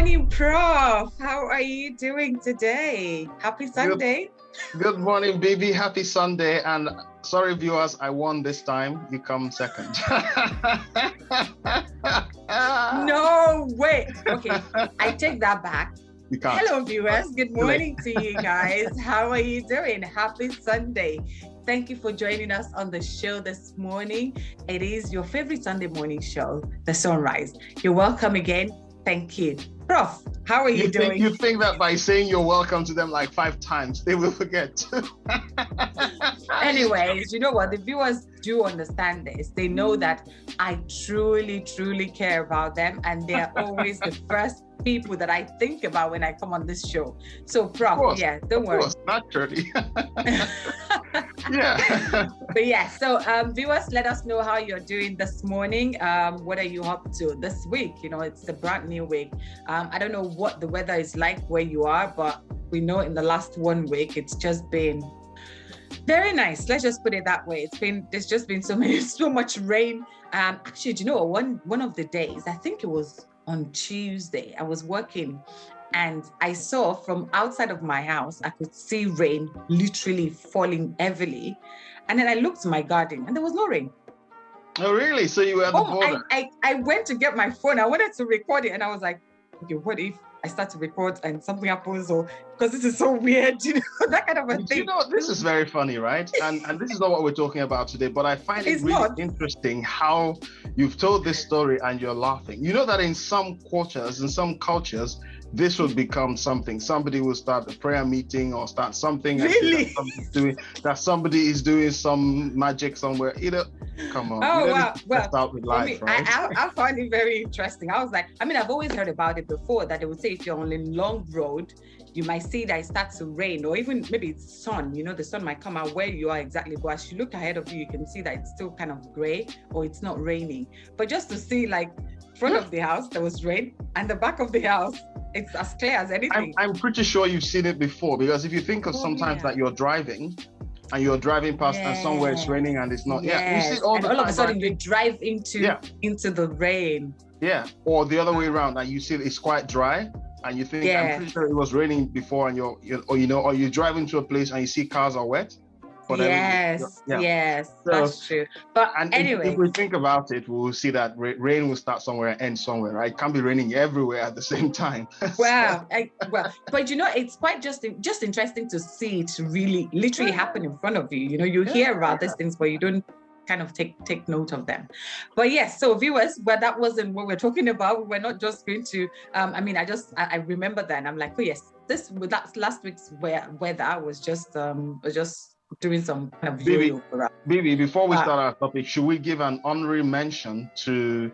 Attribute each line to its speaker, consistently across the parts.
Speaker 1: morning, Prof. How are you doing today? Happy Sunday.
Speaker 2: Good morning, Bibby. Happy Sunday. And sorry, viewers, I won this time. You come second.
Speaker 1: No way. Okay, I take that back.
Speaker 2: You can't.
Speaker 1: Hello, viewers. Good morning to you guys. How are you doing? Happy Sunday. Thank you for joining us on the show this morning. It is your favorite Sunday morning show, the SonRise. You're welcome again. Thank you. Prof, how are you doing?
Speaker 2: You think that by saying you're welcome to them like 5 times, they will forget.
Speaker 1: Anyways, you know what? The viewers do understand this. They know that I truly, truly care about them. And they're always the first people that I think about when I come on this show. So, Prof, yeah, don't worry.
Speaker 2: Of course, naturally. Yeah.
Speaker 1: But yeah, so viewers, let us know how you're doing this morning. What are you up to this week? You know, it's a brand new week. I don't know what the weather is like where you are, but we know in the last 1 week, it's just been very nice. Let's just put it that way. There's just been so much rain. Actually, do you know, one of the days, I think it was on Tuesday, I was working and I saw from outside of my house, I could see rain literally falling heavily. And then I looked to my garden and there was no rain.
Speaker 2: Oh, really? So you were at the border?
Speaker 1: I went to get my phone. I wanted to record it and I was like, okay, what if I start to record and something happens, or because this is so weird, you know, that kind of a thing.
Speaker 2: You know, this is very funny, right? And this is not what we're talking about today, but I find it really interesting how you've told this story and you're laughing. You know that in some quarters, in some cultures, this will become something. Somebody will start a prayer meeting or start something.
Speaker 1: Really?
Speaker 2: That somebody is doing some magic somewhere. Come on.
Speaker 1: Oh, wow. Well,
Speaker 2: start with life, right?
Speaker 1: I find it very interesting. I was like, I've always heard about it before, that they would say if you're on a long road, you might see that it starts to rain, or even maybe it's sun, you know, the sun might come out where you are exactly. But as you look ahead of you, you can see that it's still kind of gray or it's not raining. But just to see like front of the house, there was rain, and the back of the house, it's as clear as anything.
Speaker 2: I'm pretty sure you've seen it before, because if you think of sometimes that you're driving and you're driving past and somewhere it's raining and it's not.
Speaker 1: Yes.
Speaker 2: Yeah, you see all
Speaker 1: and
Speaker 2: the
Speaker 1: all
Speaker 2: time,
Speaker 1: of a sudden you drive into the rain.
Speaker 2: Yeah, or the other way around, and you see it's quite dry and you think, I'm pretty sure it was raining before, and or you drive into a place and you see cars are wet. But
Speaker 1: yes, that's true. But anyway,
Speaker 2: if we think about it, we'll see that rain will start somewhere and end somewhere, right? It can't be raining everywhere at the same time.
Speaker 1: Wow. But you know, it's quite just interesting to see it really literally happen in front of you. You know, you hear about these things, but you don't kind of take note of them. But yes, so viewers, well, that wasn't what we're talking about. We're not just going to I remember that, and I'm like, oh yes, that's last week's weather was just doing some kind of video for us.
Speaker 2: Bibby, before we start our topic, should we give an honorary mention to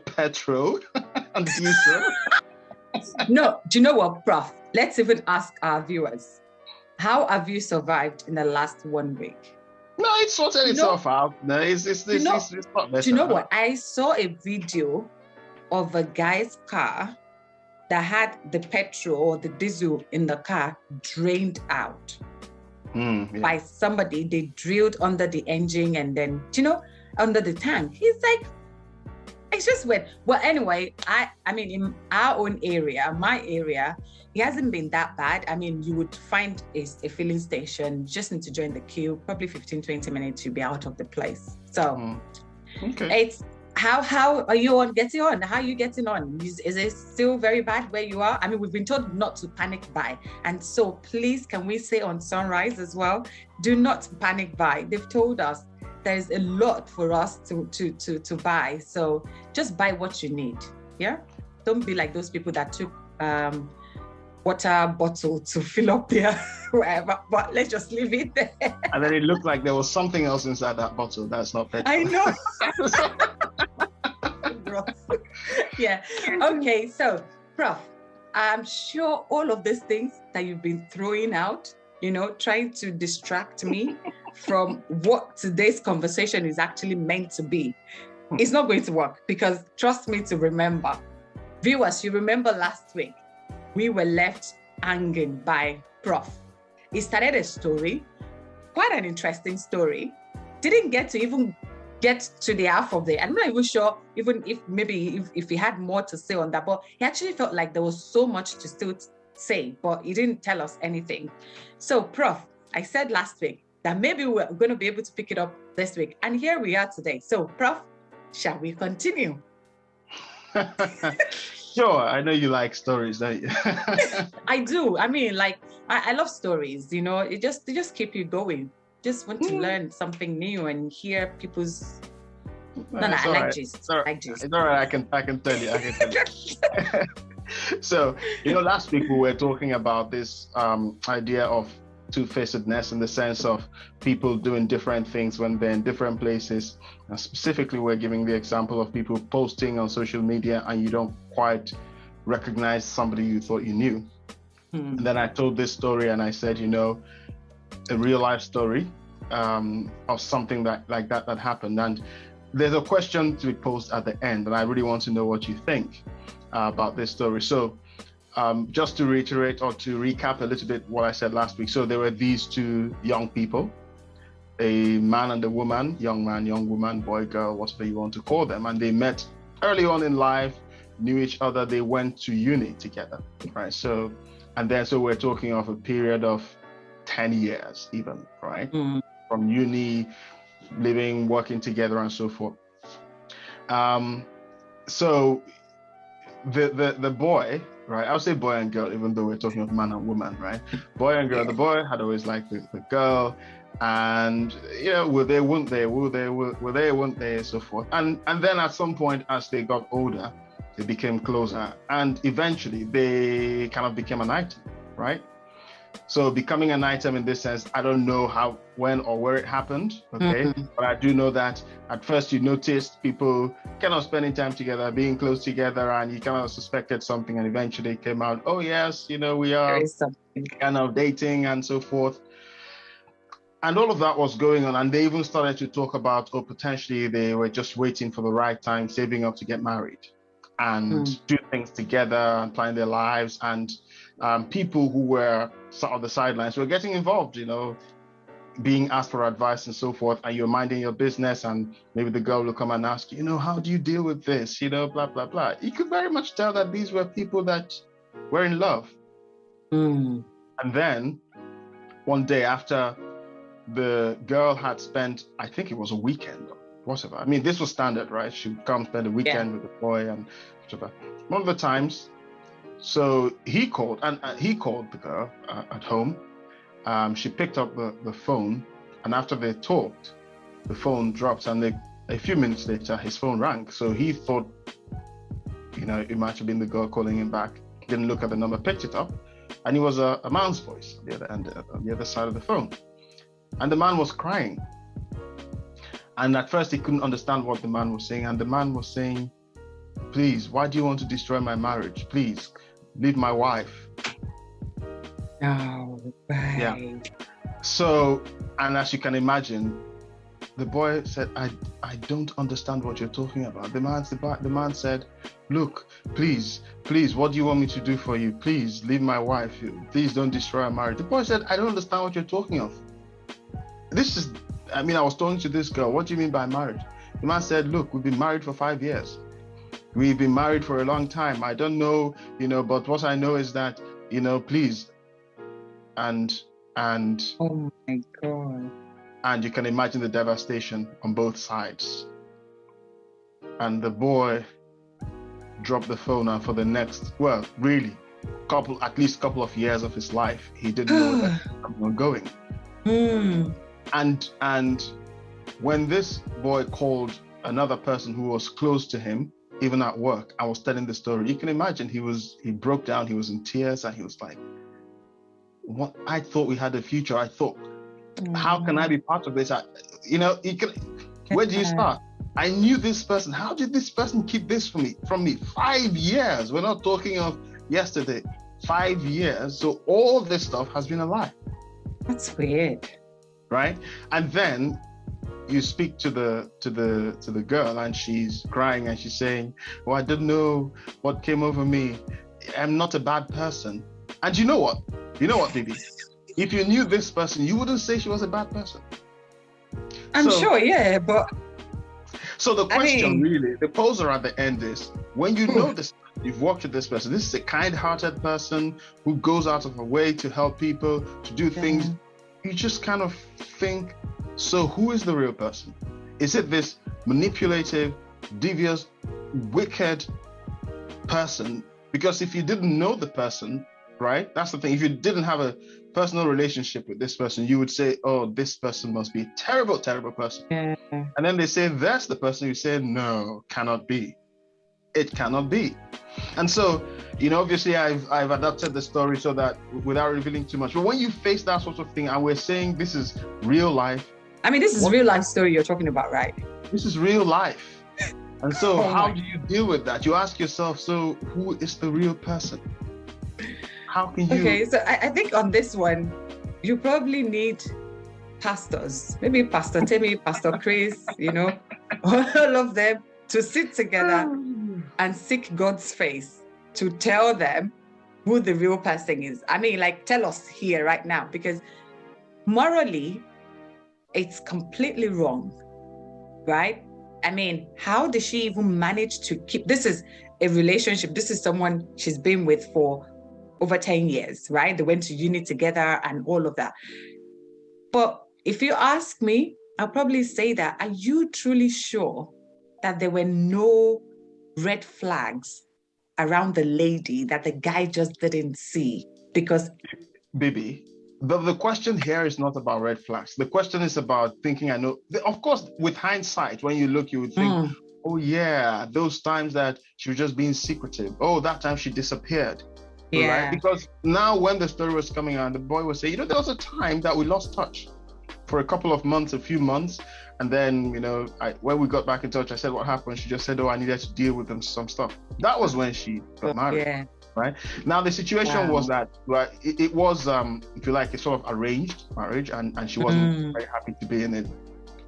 Speaker 2: petrol and diesel?
Speaker 1: No, do you know what, Prof? Let's even ask our viewers, how have you survived in the last 1 week?
Speaker 2: No, it's sorted itself out. No, it's not better.
Speaker 1: Do you know what? I saw a video of a guy's car that had the petrol or the diesel in the car drained out. By somebody. They drilled under the engine and then, under the tank. He's like, it's just weird. Well, anyway, I mean, in our own area, my area, it hasn't been that bad. I mean, you would find a filling station, just need to join the queue, probably 15-20 minutes, you'll be out of the place. So it's how are you getting on? How are you getting on? Is it still very bad where you are? I mean, we've been told not to panic buy. And so please, can we say on SonRise as well, do not panic buy. They've told us there's a lot for us to buy. So just buy what you need. Yeah. Don't be like those people that took water bottle to fill up their wherever, but let's just leave it there.
Speaker 2: And then it looked like there was something else inside that bottle. That's not petrol.
Speaker 1: I know. Yeah. Okay. So, Prof, I'm sure all of these things that you've been throwing out, trying to distract me from what today's conversation is actually meant to be, it's not going to work, because trust me to remember. Viewers, you remember last week, we were left hanging by Prof. He started a story, quite an interesting story. Didn't get to even get to the half of it. I'm not even sure, even if he had more to say on that, but he actually felt like there was so much to still say, but he didn't tell us anything. So, Prof, I said last week that maybe we're going to be able to pick it up this week. And here we are today. So, Prof, shall we continue?
Speaker 2: Sure. I know you like stories, don't you?
Speaker 1: I do. I mean, like, I love stories, you know, they just keep you going. Just want to learn something new and hear people's... I like gist.
Speaker 2: It's all right. I can tell you. So, you know, last week we were talking about this idea of two-facedness, in the sense of people doing different things when they're in different places. And specifically, we're giving the example of people posting on social media and you don't quite recognize somebody you thought you knew. And then I told this story and I said, you know, a real life story of something that happened. And there's a question to be posed at the end, and I really want to know what you think about this story. So just to reiterate or to recap a little bit what I said last week. So there were these two young people, a man and a woman, young man, young woman, boy, girl, whatever you want to call them. And they met early on in life, knew each other. They went to uni together, right? So we're talking of a period of 10 years even, right? From uni, living, working together and so forth. So the boy, right? I'll say boy and girl, even though we're talking of man and woman, right? Boy and girl. The boy had always liked the girl, and you know, were they, weren't they, weren't they, so forth. And then at some point, as they got older, they became closer, and eventually they kind of became an item, right? So becoming an item in this sense, I don't know how, when, or where it happened, okay? But I do know that at first you noticed people kind of spending time together, being close together, and you kind of suspected something, and eventually it came out, oh yes, you know, we are kind of dating and so forth. And all of that was going on, and they even started to talk about, oh, potentially they were just waiting for the right time, saving up to get married and do things together and plan their lives. And people who were sort of the sidelines were getting involved, you know, being asked for advice and so forth, and you're minding your business, and maybe the girl will come and ask, you know, how do you deal with this, you know, blah, blah, blah. You could very much tell that these were people that were in love. And then one day, after the girl had spent, I think it was a weekend or whatever. I mean, this was standard, right? She would come spend a weekend with the boy and whatever. One of the times, so he called, and he called the girl at home. She picked up the phone, and after they talked, the phone dropped, and a few minutes later, his phone rang. So he thought, you know, it might have been the girl calling him back. Didn't look at the number, picked it up, and it was a man's voice on the other end, on the other side of the phone. And the man was crying. And at first, he couldn't understand what the man was saying. And the man was saying, please, why do you want to destroy my marriage? Please, leave my wife.
Speaker 1: Oh, right.
Speaker 2: Yeah. So, and as you can imagine, the boy said, I don't understand what you're talking about. The man said, look, please, what do you want me to do for you? Please, leave my wife. Please don't destroy our marriage. The boy said, I don't understand what you're talking of. I was talking to this girl. What do you mean by marriage? The man said, look, we've been married for 5 years. We've been married for a long time. I don't know, you know, but what I know is that, you know, please. And
Speaker 1: oh my God.
Speaker 2: And you can imagine the devastation on both sides. And the boy dropped the phone, and for the next, well, really, at least a couple of years of his life, he didn't know where that was going. And when this boy called another person who was close to him, even at work, I was telling the story, you can imagine he broke down, he was in tears, and he was like, what? I thought we had a future. I thought, how can I be part of this? Where do you start? I knew this person. How did this person keep this from me? 5 years. We're not talking of yesterday. 5 years. So all this stuff has been a lie.
Speaker 1: That's weird.
Speaker 2: Right? And then you speak to the girl, and she's crying, and she's saying, well, I don't know what came over me. I'm not a bad person. And you know what? Bibby? If you knew this person, you wouldn't say she was a bad person.
Speaker 1: I'm sure, yeah, but
Speaker 2: So the question really, the poser at the end is, when you know this, you've worked with this person, this is a kind-hearted person who goes out of her way to help people, to do things, you just kind of think, so who is the real person? Is it this manipulative, devious, wicked person? Because if you didn't know the person, right, that's the thing. If you didn't have a personal relationship with this person, you would say, oh, this person must be a terrible, terrible person.
Speaker 1: Yeah.
Speaker 2: And then they say, that's the person. You say, no, cannot be. It cannot be. And so, obviously I've adapted the story so that without revealing too much. But when you face that sort of thing, and we're saying this is real life.
Speaker 1: I mean, this is real life story you're talking about, right?
Speaker 2: This is real life. And so how do you deal with that? You ask yourself, so who is the real person? How can you?
Speaker 1: Okay, so I think on this one, you probably need pastors, maybe Pastor Timmy, Pastor Chris, all of them to sit together and seek God's face to tell them who the real person is. I mean, like, tell us here right now, because morally, it's completely wrong, right? I mean, how did she even manage to keep, this is a relationship, this is someone she's been with for over 10 years, right? They went to uni together and all of that. But if you ask me, I'll probably say that, are you truly sure that there were no red flags around the lady that the guy just didn't see? Because
Speaker 2: Bibby, the question here is not about red flags. The question is about thinking, of course, with hindsight, when you look, you would think, oh yeah, those times that she was just being secretive. Oh, that time she disappeared.
Speaker 1: Yeah.
Speaker 2: Right? Because now when the story was coming out, the boy was saying, there was a time that we lost touch for a couple of months, a few months. And then, when we got back in touch, I said, what happened? She just said, oh, I needed to deal with some stuff. That was when she got married. Yeah. Right? Now, the situation was that, right, it was, if you like, a sort of arranged marriage, and she wasn't very happy to be in it.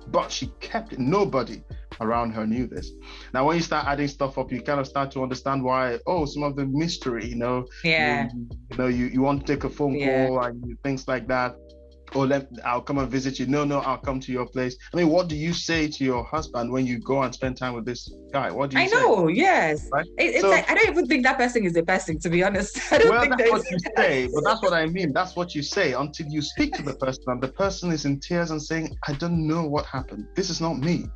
Speaker 2: But she kept it. Nobody around her knew this. Now, when you start adding stuff up, you kind of start to understand why, some of the mystery,
Speaker 1: Yeah.
Speaker 2: You want to take a phone call and things like that. Or I'll come and visit you. No, I'll come to your place. I mean, what do you say to your husband when you go and spend time with this guy? What do you say?
Speaker 1: I know, yes. Right? It's like, I don't even think that person is a person, to be honest.
Speaker 2: That's what you say, but that's what I mean. That's what you say until you speak to the person and the person is in tears and saying, I don't know what happened. This is not me.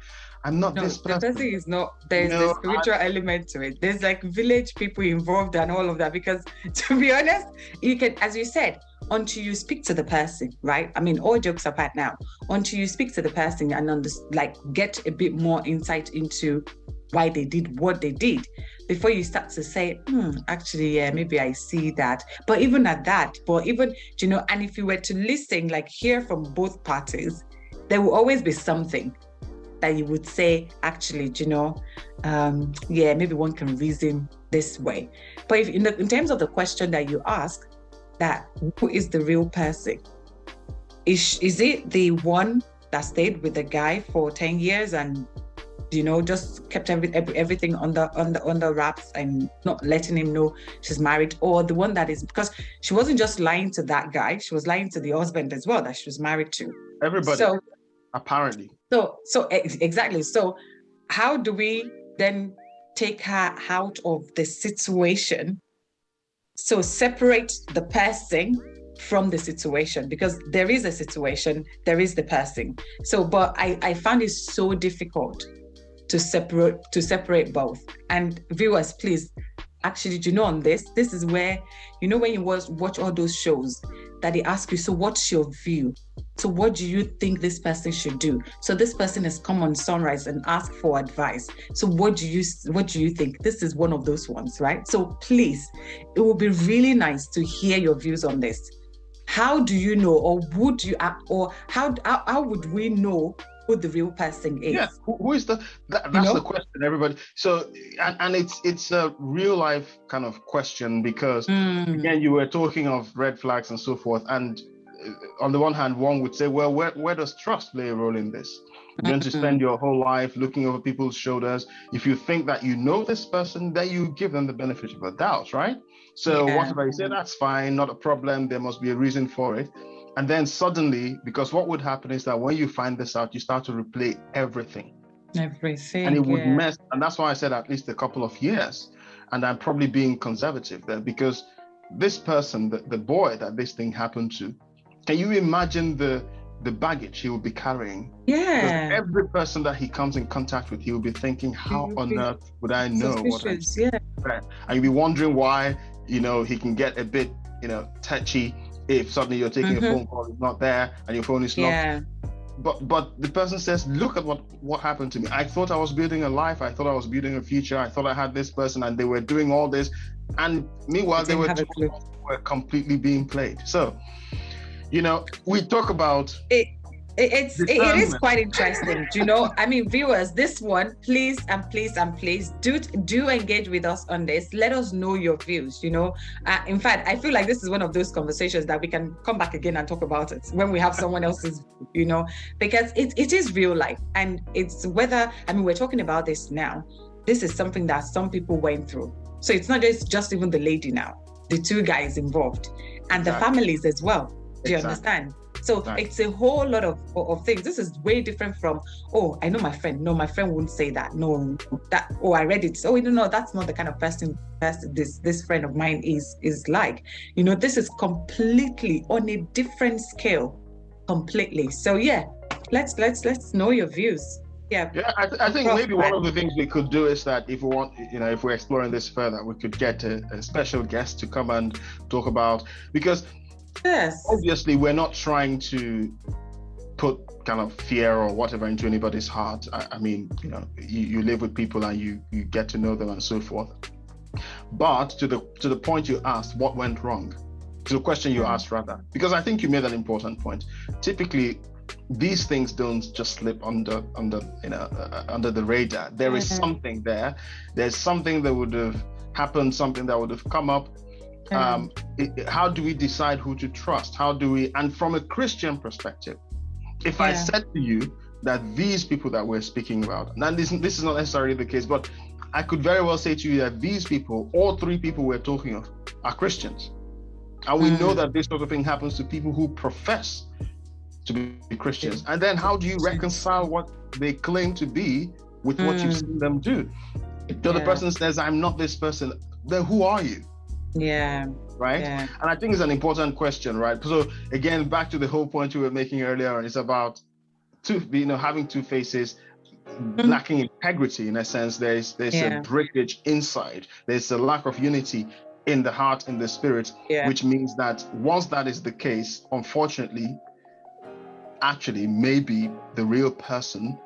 Speaker 2: I'm not this person.
Speaker 1: The person is not, there's the spiritual element to it. There's like village people involved and all of that, because to be honest, you can, as you said, until you speak to the person, right? I mean, all jokes apart now, until you speak to the person and get a bit more insight into why they did what they did, before you start to say, actually, yeah, maybe I see that. But even at that, and if you were to listen, like hear from both parties, there will always be something that you would say, actually, maybe one can reason this way. But if in terms of the question that you ask, that who is the real person? Is it the one that stayed with the guy for 10 years and just kept everything under wraps and not letting him know she's married, or the one that is, because she wasn't just lying to that guy, she was lying to the husband as well that she was married to.
Speaker 2: Everybody. So apparently.
Speaker 1: So exactly. So how do we then take her out of the situation? So separate the person from the situation, because there is a situation, there is the person. So, but I found it so difficult to separate both. And viewers, please, actually, on this is where, when you watch all those shows that they ask you, so what's your view? So what do you think this person should do? So this person has come on SonRise and asked for advice. So what do you think? This is one of those ones, right? So please, it would be really nice to hear your views on this. How do you know, or would you, or how would we know who the real person is?
Speaker 2: Yeah, who is that's the question, everybody. So, and it's a real life kind of question, because again, you were talking of red flags and so forth, and on the one hand, one would say, well, where does trust play a role in this? You're going to spend your whole life looking over people's shoulders. If you think that you know this person, then you give them the benefit of the doubt, right? So whatever you say, that's fine, not a problem. There must be a reason for it. And then suddenly, because what would happen is that when you find this out, you start to replay everything.
Speaker 1: Everything.
Speaker 2: And it would mess, and that's why I said at least a couple of years. And I'm probably being conservative there, because this person, the boy that this thing happened to, can you imagine the baggage he will be carrying?
Speaker 1: Yeah.
Speaker 2: Because every person that he comes in contact with, he will be thinking, how on earth would I know what I'm saying? Yeah. And you'll be wondering why, he can get a bit, touchy if suddenly you're taking a phone call, it's not there, and your phone is not. But the person says, look at what happened to me. I thought I was building a life. I thought I was building a future. I thought I had this person, and they were doing all this. And meanwhile, they were completely being played. So, we talk about
Speaker 1: it is quite interesting. Viewers, this one, please do engage with us on this. Let us know your views. In fact, I feel like this is one of those conversations that we can come back again and talk about it when we have someone else's, because it is real life, and it's we're talking about this now. This is something that some people went through. So it's not just even the lady now, the two guys involved, and the families as well. Do you understand? So it's a whole lot of things. This is way different from, I know my friend. No, my friend wouldn't say that. No, that. I read it. No, that's not the kind of person this friend of mine is like. This is completely on a different scale, completely. So let's know your views. Yeah.
Speaker 2: I think maybe one of the things we could do is that if we want, if we're exploring this further, we could get a special guest to come and talk about, because obviously we're not trying to put kind of fear or whatever into anybody's heart. You live with people and you get to know them and so forth. But to the point you asked, what went wrong? To the question you asked rather, because I think you made an important point. Typically, these things don't just slip under the radar. There is something there. There's something that would have happened, something that would have come up. How do we decide who to trust? How do we, and from a Christian perspective, if I said to you that these people that we're speaking about, and this is not necessarily the case, but I could very well say to you that these people, all three people we're talking of, are Christians. And we know that this sort of thing happens to people who profess to be Christians. And then how do you reconcile what they claim to be with what you've seen them do? So the person says, I'm not this person, then who are you? Right? And I think it's an important question, right? So again, back to the whole point you were making earlier, it's about having two faces, lacking integrity in a sense. There's a breakage inside. There's a lack of unity in the heart, in the spirit, which means that once that is the case, unfortunately, actually maybe the real person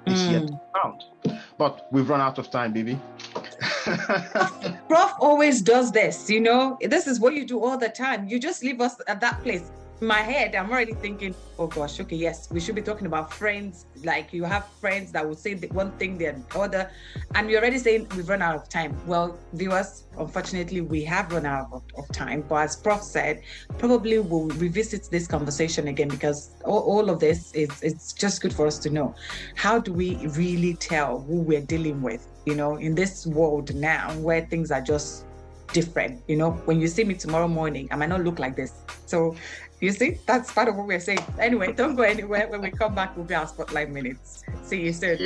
Speaker 2: is yet found. But we've run out of time, Bibby.
Speaker 1: Prof always does this, this is what you do all the time. You just leave us at that place. In my head, I'm already thinking, oh gosh, okay, yes, we should be talking about friends. Like you have friends that will say one thing, the other, and you're already saying we've run out of time. Well, viewers, unfortunately, we have run out of time. But as Prof said, probably we'll revisit this conversation again, because all of this it's just good for us to know. How do we really tell who we're dealing with, in this world now where things are just different? When you see me tomorrow morning, I might not look like this. So you see, that's part of what we're saying. Anyway, don't go anywhere. When we come back, we'll be our Spotlight Minutes. See you soon.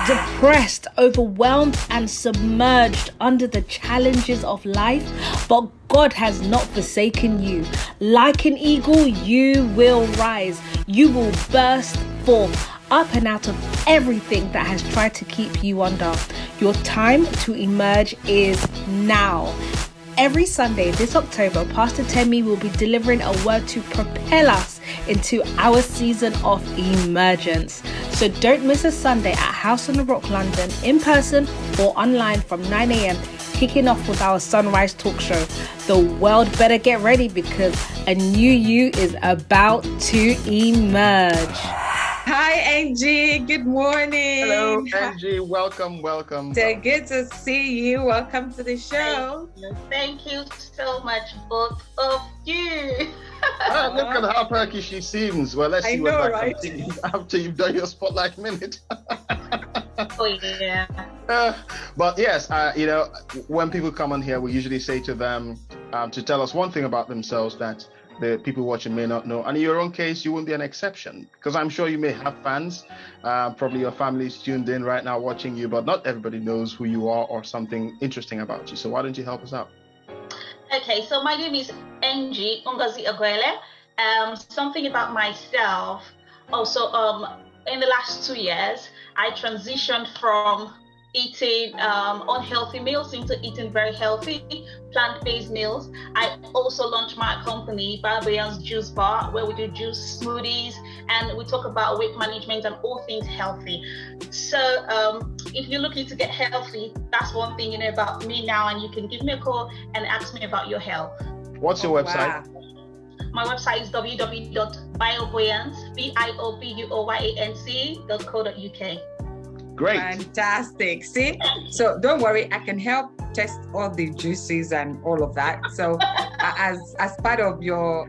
Speaker 3: Depressed, overwhelmed, and submerged under the challenges of life, but God has not forsaken you. Like an eagle, you will rise. You will burst forth, up and out of everything that has tried to keep you under. Your time to emerge is now. Every Sunday this October, Pastor Temi will be delivering a word to propel us into our season of emergence. So don't miss a Sunday at House on the Rock, London, in person or online from 9 a.m, kicking off with our SonRise talk show. The world better get ready, because a new you is about to emerge.
Speaker 1: Hi, Angie. Good morning.
Speaker 2: Hello, Angie. Welcome.
Speaker 1: Good to see you. Welcome to the show.
Speaker 4: Thank you so much, both of you.
Speaker 2: Look at how perky she seems. Well, let's see what that continues after you've done your Spotlight Minute.
Speaker 4: Oh, yeah.
Speaker 2: But yes, when people come on here, we usually say to them to tell us one thing about themselves that the people watching may not know. And in your own case, you won't be an exception, because I'm sure you may have fans. Probably your family is tuned in right now watching you, but not everybody knows who you are or something interesting about you. So why don't you help us out?
Speaker 4: Okay, so my name is Ngozi Aguele. Something about myself. Also, in the last 2 years, I transitioned from eating unhealthy meals into eating very healthy plant-based meals. I also launched my company, Barbarian's Juice Bar, where we do juice smoothies and we talk about weight management and all things healthy. So if you're looking to get healthy, that's one thing you know about me now, and you can give me a call and ask me about your health.
Speaker 2: What's your website?
Speaker 4: Wow. My website is www.biobuoyanc.co.uk.
Speaker 2: Great.
Speaker 1: Fantastic. See, so don't worry, I can help test all the juices and all of that. So as part of your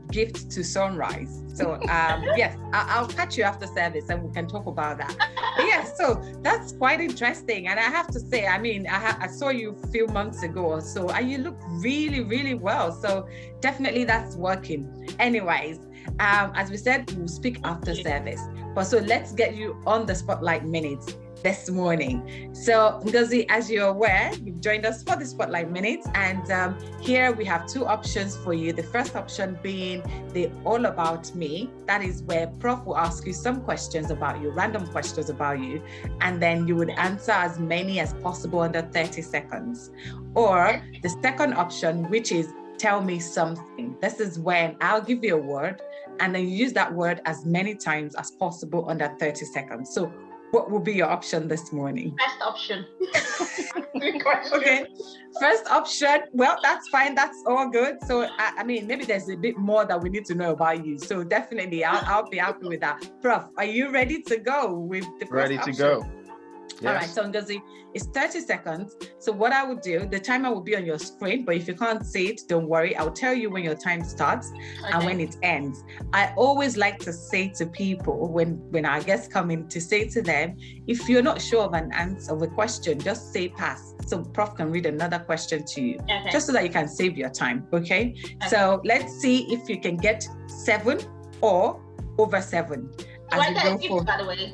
Speaker 1: gift to SonRise. So yes, I'll catch you after service and we can talk about that. But yes, so that's quite interesting. And I have to say, I mean, I saw you a few months ago or so, and you look really, really well. So definitely that's working. Anyways, as we said, we'll speak after service. But so let's get you on the Spotlight Minutes this morning. So Ngozi, as you're aware, you've joined us for the Spotlight Minutes, and here we have two options for you. The first option being the All About Me. That is where Prof will ask you some questions about you, random questions about you, and then you would answer as many as possible under 30 seconds. Or the second option, which is Tell Me Something. This is when I'll give you a word, and then you use that word as many times as possible under 30 seconds. So what will be your option this morning?
Speaker 4: First option.
Speaker 1: Okay. First option. Well, that's fine. That's all good. So, I mean, maybe there's a bit more that we need to know about you. So definitely, I'll be happy with that. Prof, are you ready to go with the first
Speaker 2: Ready
Speaker 1: option?
Speaker 2: to go. Yes.
Speaker 1: All right, so Ngozi, it's 30 seconds. So what I would do, the timer will be on your screen, but if you can't see it, don't worry. I'll tell you when your time starts and when it ends. I always like to say to people when our guests come in, to say to them, if you're not sure of an answer of a question, just say pass. So Prof can read another question to you, just so that you can save your time, okay? So let's see if you can get 7 or over 7.
Speaker 4: Do I get a gift, by the way?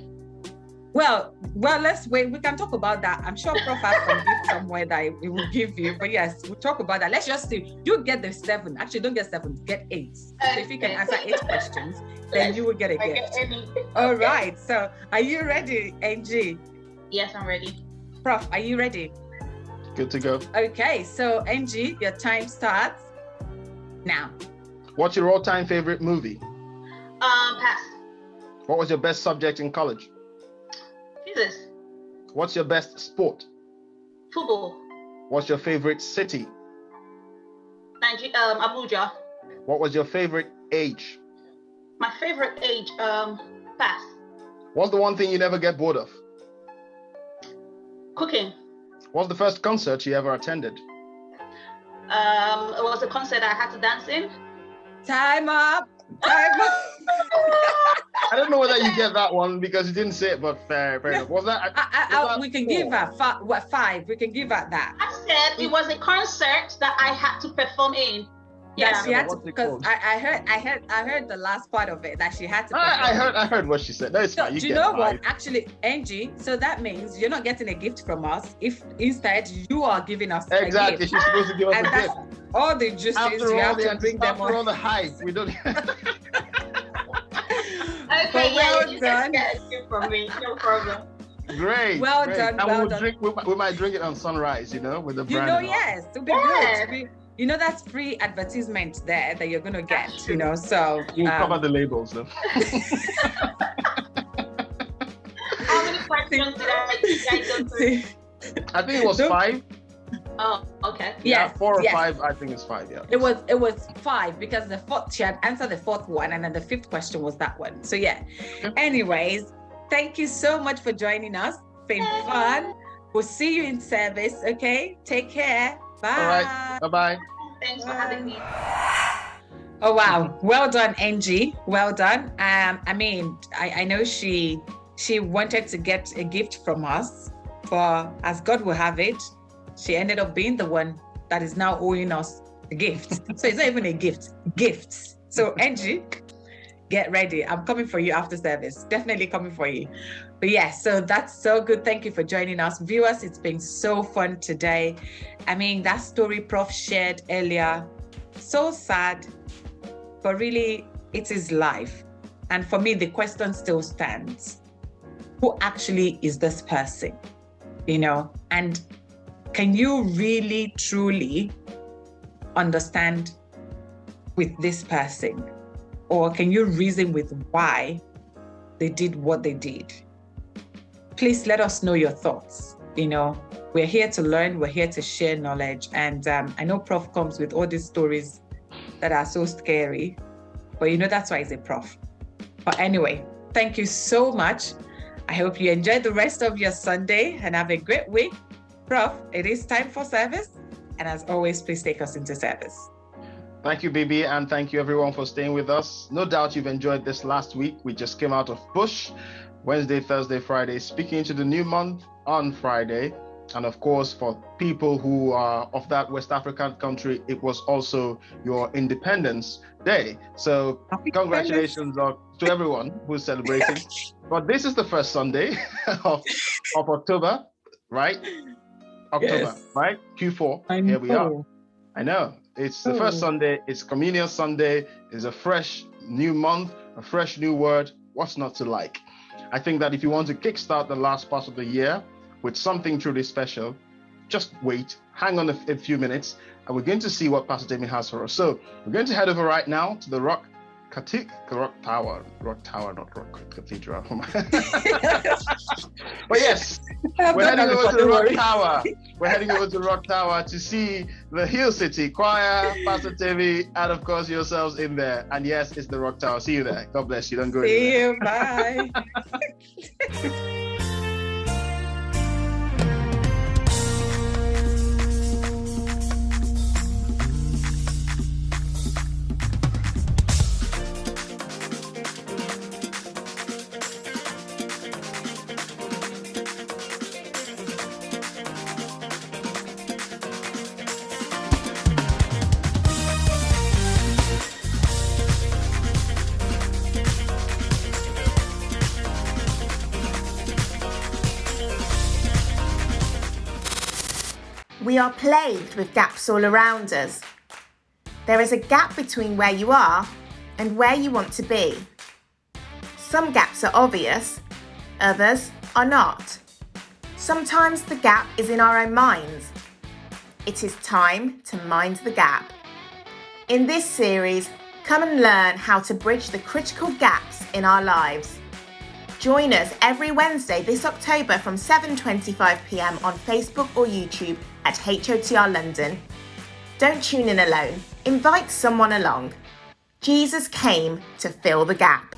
Speaker 1: Well, let's wait. We can talk about that. I'm sure Prof has some gift somewhere that it will give you. But yes, we'll talk about that. Let's just see. You get the 7. Actually, don't get 7. Get 8. So if you can answer 8 questions, then you will get a gift. All right. So are you ready, NG?
Speaker 4: Yes, I'm ready.
Speaker 1: Prof, are you ready?
Speaker 2: Good to go.
Speaker 1: Okay. So NG, your time starts now.
Speaker 2: What's your all-time favorite movie?
Speaker 4: Pass.
Speaker 2: What was your best subject in college?
Speaker 4: Physics.
Speaker 2: What's your best sport?
Speaker 4: Football.
Speaker 2: What's your favorite city?
Speaker 4: Abuja.
Speaker 2: What was your favorite age?
Speaker 4: My favorite age, pass.
Speaker 2: What's the one thing you never get bored of?
Speaker 4: Cooking.
Speaker 2: What's the first concert you ever attended?
Speaker 4: It was a concert I had to dance in.
Speaker 1: Time up. Time up.
Speaker 2: I don't know whether you get that one because you didn't say it, but fair enough. Was that?
Speaker 1: We can give her 5. We can give her that.
Speaker 4: I said it was a concert that I had to perform in. Yeah,
Speaker 1: she had to, because I heard the last part of it that she had to.
Speaker 2: I heard what she said. That's fine.
Speaker 1: Do you know what? Actually, Angie, so that means you're not getting a gift from us. If instead you are giving us a gift.
Speaker 2: She's supposed to give us a gift.
Speaker 1: All the juices you have to bring them on.
Speaker 2: After all the hype, we don't.
Speaker 4: Okay,
Speaker 1: well done.
Speaker 4: Get a gift from me, no problem.
Speaker 2: Great.
Speaker 1: Well done.
Speaker 2: And we might drink it on SonRise, with the brand.
Speaker 1: Yes, it'll be good. That's free advertisement there that you're gonna get, so
Speaker 2: you cover the labels though.
Speaker 4: How many questions did I go through?
Speaker 2: I think it was 5.
Speaker 4: Oh, okay.
Speaker 2: Yeah, 4 or 5. I think it's 5. Yeah.
Speaker 1: It was 5 because the 4th she had answered the 4th one, and then the 5th question was that one. So yeah. Anyways, thank you so much for joining us. Been fun. We'll see you in service. Okay. Take care. Bye.
Speaker 2: All right. Bye-bye.
Speaker 4: Thanks for having me.
Speaker 1: Oh wow. Well done, Angie. Well done. I mean, I know she wanted to get a gift from us, but as God will have it, she ended up being the one that is now owing us Gifts. So it's not even a gift. Gifts. So Angie, get ready. I'm coming for you after service. Definitely coming for you. But yeah, so that's so good. Thank you for joining us. Viewers, it's been so fun today. I mean, that story Prof shared earlier, so sad, but really it is life. And for me, the question still stands. Who actually is this person? And can you really, truly understand with this person? Or can you reason with why they did what they did? Please let us know your thoughts. We're here to learn, we're here to share knowledge. And I know Prof comes with all these stories that are so scary, but that's why he's a prof. But anyway, thank you so much. I hope you enjoy the rest of your Sunday and have a great week. Prof, it is time for service. And as always, please take us into service.
Speaker 2: Thank you, Bibby, and thank you everyone for staying with us. No doubt you've enjoyed this last week. We just came out of Bush, Wednesday, Thursday, Friday, speaking into the new month on Friday. And of course, for people who are of that West African country, it was also your Independence Day. So congratulations to everyone who's celebrating. But this is the first Sunday of October, right? October, yes. Right? Q4, here we are. I know. It's the first Sunday, it's Communion Sunday, it's a fresh new month, a fresh new word. What's not to like? I think that if you want to kickstart the last part of the year with something truly special, just wait, hang on a few minutes, and we're going to see what Pastor Demi has for us. So we're going to head over right now to the Rock Tower, not Rock Cathedral. But yes, we're heading over to the Rock Tower. We're heading over to the Rock Tower to see the Hill City Choir, Pastor Demi, and of course yourselves in there. And yes, it's the Rock Tower. See you there. God bless you. Don't go anywhere.
Speaker 1: See you. Bye.
Speaker 5: We are plagued with gaps all around us. There is a gap between where you are and where you want to be. Some gaps are obvious, others are not. Sometimes the gap is in our own minds. It is time to mind the gap. In this series, come and learn how to bridge the critical gaps in our lives. Join us every Wednesday this October from 7:25 p.m. on Facebook or YouTube at HOTR London. Don't tune in alone. Invite someone along. Jesus came to fill the gap.